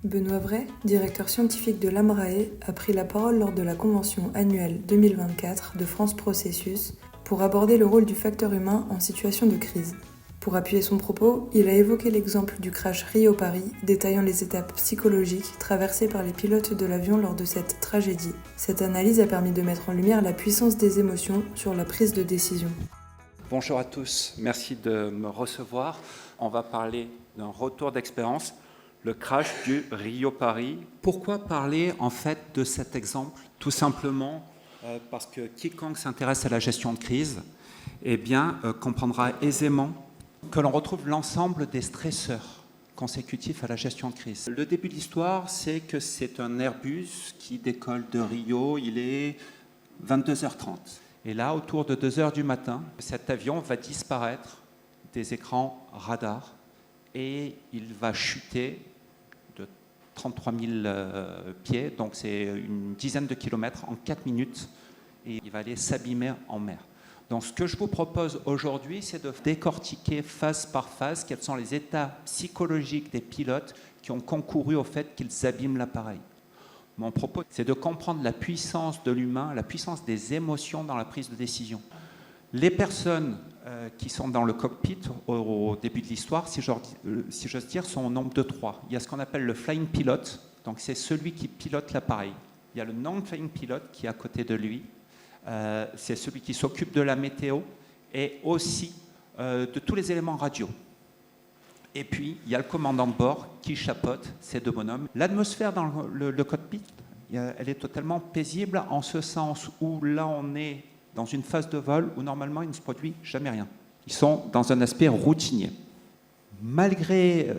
Benoît Vray, directeur scientifique de l'AMRAE, a pris la parole lors de la convention annuelle 2024 de France Processus pour aborder le rôle du facteur humain en situation de crise. Pour appuyer son propos, il a évoqué l'exemple du crash Rio-Paris, détaillant les étapes psychologiques traversées par les pilotes de l'avion lors de cette tragédie. Cette analyse a permis de mettre en lumière la puissance des émotions sur la prise de décision. Bonjour à tous, merci de me recevoir. On va parler d'un retour d'expérience, le crash du Rio-Paris. Pourquoi parler en fait de cet exemple? Tout simplement parce que quiconque s'intéresse à la gestion de crise comprendra aisément que l'on retrouve l'ensemble des stresseurs consécutifs à la gestion de crise. Le début de l'histoire, c'est que c'est un Airbus qui décolle de Rio, il est 22h30. Et là, autour de 2h du matin, cet avion va disparaître des écrans radars et il va chuter de 33 000 pieds, donc c'est une dizaine de kilomètres en 4 minutes, et il va aller s'abîmer en mer. Donc ce que je vous propose aujourd'hui, c'est de décortiquer phase par phase quels sont les états psychologiques des pilotes qui ont concouru au fait qu'ils abîment l'appareil. Mon propos, c'est de comprendre la puissance de l'humain, la puissance des émotions dans la prise de décision. Les personnes qui sont dans le cockpit au début de l'histoire, si j'ose dire, sont au nombre de 3. Il y a ce qu'on appelle le flying pilot, donc c'est celui qui pilote l'appareil. Il y a le non-flying pilot qui est à côté de lui, c'est celui qui s'occupe de la météo et aussi de tous les éléments radio. Et puis, il y a le commandant de bord qui chapeaute ces deux bonhommes. L'atmosphère dans le cockpit, elle est totalement paisible en ce sens où là, on est dans une phase de vol où normalement, il ne se produit jamais rien. Ils sont dans un aspect routinier. Malgré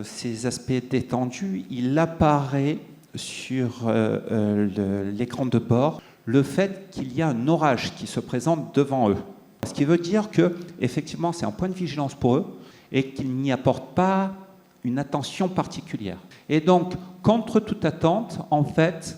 ces aspects détendus, il apparaît sur l'écran de bord le fait qu'il y a un orage qui se présente devant eux. Ce qui veut dire que, effectivement, c'est un point de vigilance pour eux et qu'ils n'y apportent pas une attention particulière. Et donc, contre toute attente, en fait,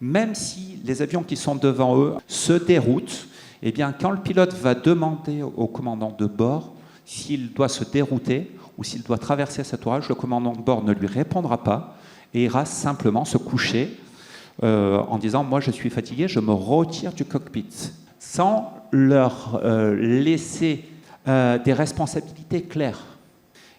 même si les avions qui sont devant eux se déroutent, eh bien, quand le pilote va demander au commandant de bord s'il doit se dérouter ou s'il doit traverser cet orage, le commandant de bord ne lui répondra pas et ira simplement se coucher en disant « moi je suis fatigué, je me retire du cockpit », sans leur laisser des responsabilités claires.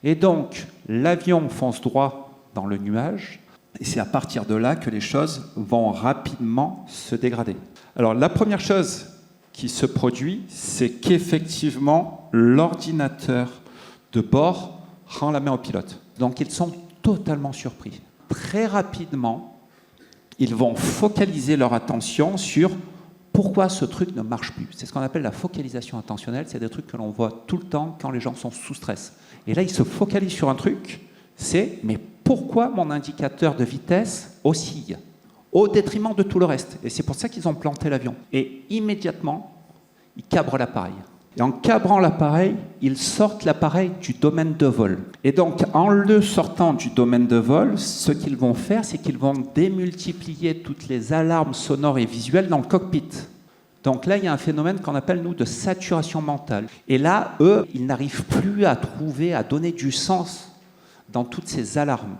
Et donc, l'avion fonce droit dans le nuage, et c'est à partir de là que les choses vont rapidement se dégrader. Alors, la première chose qui se produit, c'est qu'effectivement, l'ordinateur de bord rend la main au pilote. Donc, ils sont totalement surpris. Très rapidement, ils vont focaliser leur attention sur pourquoi ce truc ne marche plus. C'est ce qu'on appelle la focalisation attentionnelle. C'est des trucs que l'on voit tout le temps quand les gens sont sous stress. Et là, ils se focalisent sur un truc, c'est « mais pourquoi mon indicateur de vitesse oscille ?» au détriment de tout le reste. Et c'est pour ça qu'ils ont planté l'avion. Et immédiatement, ils cabrent l'appareil. Et en cabrant l'appareil, ils sortent l'appareil du domaine de vol. Et donc, en le sortant du domaine de vol, ce qu'ils vont faire, c'est qu'ils vont démultiplier toutes les alarmes sonores et visuelles dans le cockpit. Donc là, il y a un phénomène qu'on appelle, nous, de saturation mentale. Et là, eux, ils n'arrivent plus à trouver, à donner du sens dans toutes ces alarmes.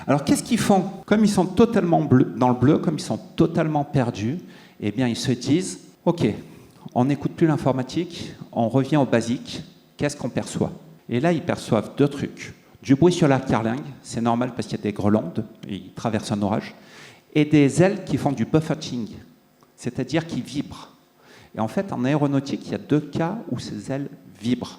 Alors, qu'est-ce qu'ils font? Comme ils sont totalement dans le bleu, comme ils sont totalement perdus, eh bien, ils se disent « Ok, on n'écoute plus l'informatique, on revient au basique, qu'est-ce qu'on perçoit ?» Et là, ils perçoivent deux trucs. Du bruit sur la carlingue, c'est normal parce qu'il y a des grelombes, et ils traversent un orage, et des ailes qui font du buffeting, c'est-à-dire qui vibrent. Et en fait, en aéronautique, il y a deux cas où ces ailes vibrent.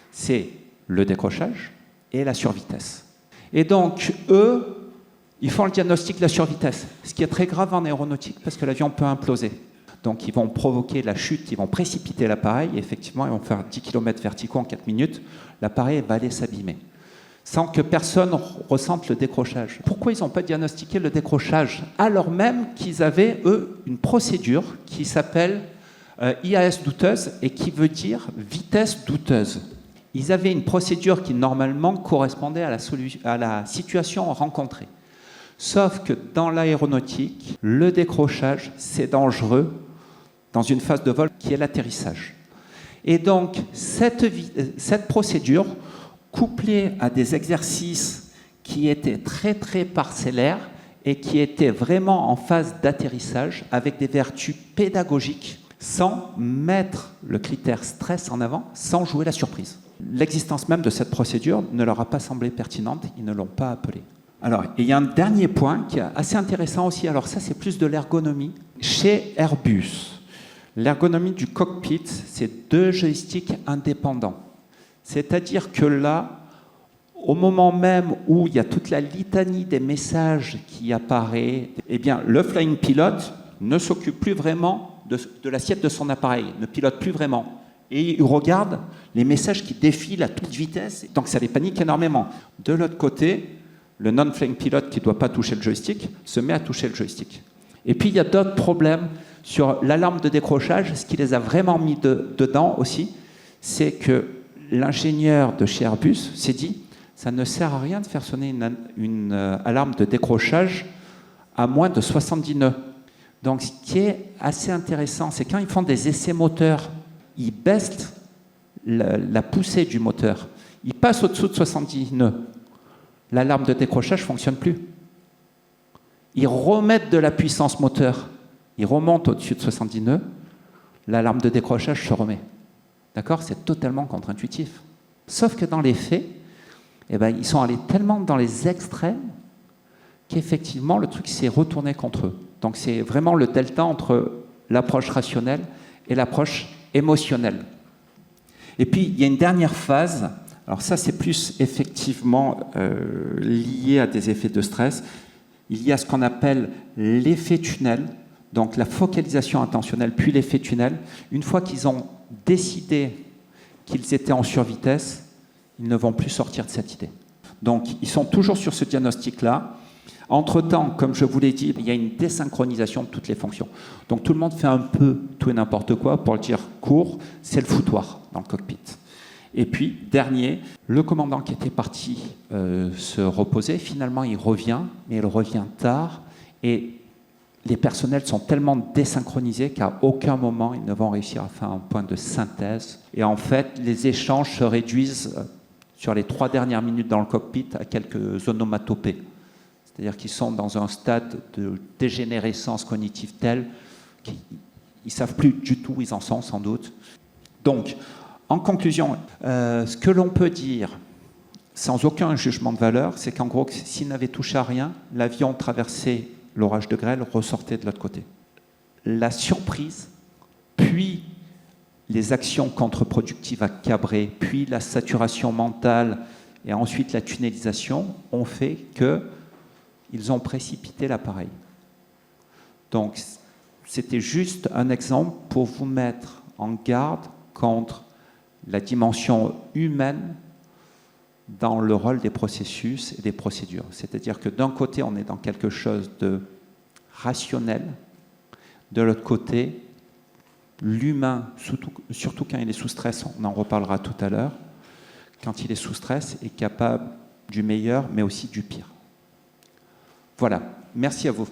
C'est le décrochage et la survitesse. Et donc, eux, ils font le diagnostic de la survitesse, ce qui est très grave en aéronautique parce que l'avion peut imploser. Donc, ils vont provoquer la chute, ils vont précipiter l'appareil, et effectivement, ils vont faire 10 km verticaux en 4 minutes. L'appareil va aller s'abîmer, sans que personne ressente le décrochage. Pourquoi ils n'ont pas diagnostiqué le décrochage, alors même qu'ils avaient, eux, une procédure qui s'appelle IAS douteuse, et qui veut dire vitesse douteuse. Ils avaient une procédure qui, normalement, correspondait à la situation rencontrée. Sauf que dans l'aéronautique, le décrochage, c'est dangereux dans une phase de vol qui est l'atterrissage. Et donc, cette procédure, couplée à des exercices qui était très très parcellaire et qui était vraiment en phase d'atterrissage avec des vertus pédagogiques sans mettre le critère stress en avant, sans jouer la surprise. L'existence même de cette procédure ne leur a pas semblé pertinente, ils ne l'ont pas appelée. Alors, il y a un dernier point qui est assez intéressant aussi, alors ça c'est plus de l'ergonomie. Chez Airbus, l'ergonomie du cockpit, c'est 2 joysticks indépendants. C'est-à-dire que là, au moment même où il y a toute la litanie des messages qui apparaît, eh bien, le flying pilot ne s'occupe plus vraiment de l'assiette de son appareil, ne pilote plus vraiment. Et il regarde les messages qui défilent à toute vitesse, donc ça les panique énormément. De l'autre côté, le non-flying pilot qui ne doit pas toucher le joystick se met à toucher le joystick. Et puis il y a d'autres problèmes sur l'alarme de décrochage. Ce qui les a vraiment mis dedans aussi, c'est que l'ingénieur de chez Airbus s'est dit ça ne sert à rien de faire sonner une alarme de décrochage à moins de 70 nœuds. Donc ce qui est assez intéressant, c'est quand ils font des essais moteurs, ils baissent la poussée du moteur. Ils passent au-dessous de 70 nœuds. L'alarme de décrochage ne fonctionne plus. Ils remettent de la puissance moteur. Ils remontent au-dessus de 70 nœuds. L'alarme de décrochage se remet. D'accord ? C'est totalement contre-intuitif. Sauf que dans les faits, eh ben, ils sont allés tellement dans les extrêmes qu'effectivement, le truc s'est retourné contre eux. Donc c'est vraiment le delta entre l'approche rationnelle et l'approche émotionnelle. Et puis, il y a une dernière phase. Alors ça, c'est plus effectivement lié à des effets de stress. Il y a ce qu'on appelle l'effet tunnel, donc la focalisation intentionnelle, puis l'effet tunnel. Une fois qu'ils ont décidé qu'ils étaient en survitesse, ils ne vont plus sortir de cette idée. Donc, ils sont toujours sur ce diagnostic-là. Entre-temps, comme je vous l'ai dit, il y a une désynchronisation de toutes les fonctions. Donc, tout le monde fait un peu tout et n'importe quoi. Pour le dire court, c'est le foutoir dans le cockpit. Et puis, dernier, le commandant qui était parti se reposer, finalement, il revient, mais il revient tard. Et les personnels sont tellement désynchronisés qu'à aucun moment, ils ne vont réussir à faire un point de synthèse. Et en fait, les échanges se réduisent sur les 3 dernières minutes dans le cockpit à quelques onomatopées. C'est-à-dire qu'ils sont dans un stade de dégénérescence cognitive tel qu'ils ne savent plus du tout où ils en sont, sans doute. Donc, en conclusion, ce que l'on peut dire, sans aucun jugement de valeur, c'est qu'en gros, s'ils n'avaient touché à rien, l'avion traversait l'orage de grêle, ressortait de l'autre côté. La surprise, puis les actions contre-productives à cabrer, puis la saturation mentale et ensuite la tunnelisation ont fait qu'ils ont précipité l'appareil. Donc, c'était juste un exemple pour vous mettre en garde contre la dimension humaine dans le rôle des processus et des procédures. C'est-à-dire que d'un côté, on est dans quelque chose de rationnel, de l'autre côté, l'humain, surtout quand il est sous stress, on en reparlera tout à l'heure, quand il est sous stress, est capable du meilleur, mais aussi du pire. Voilà, merci à vous.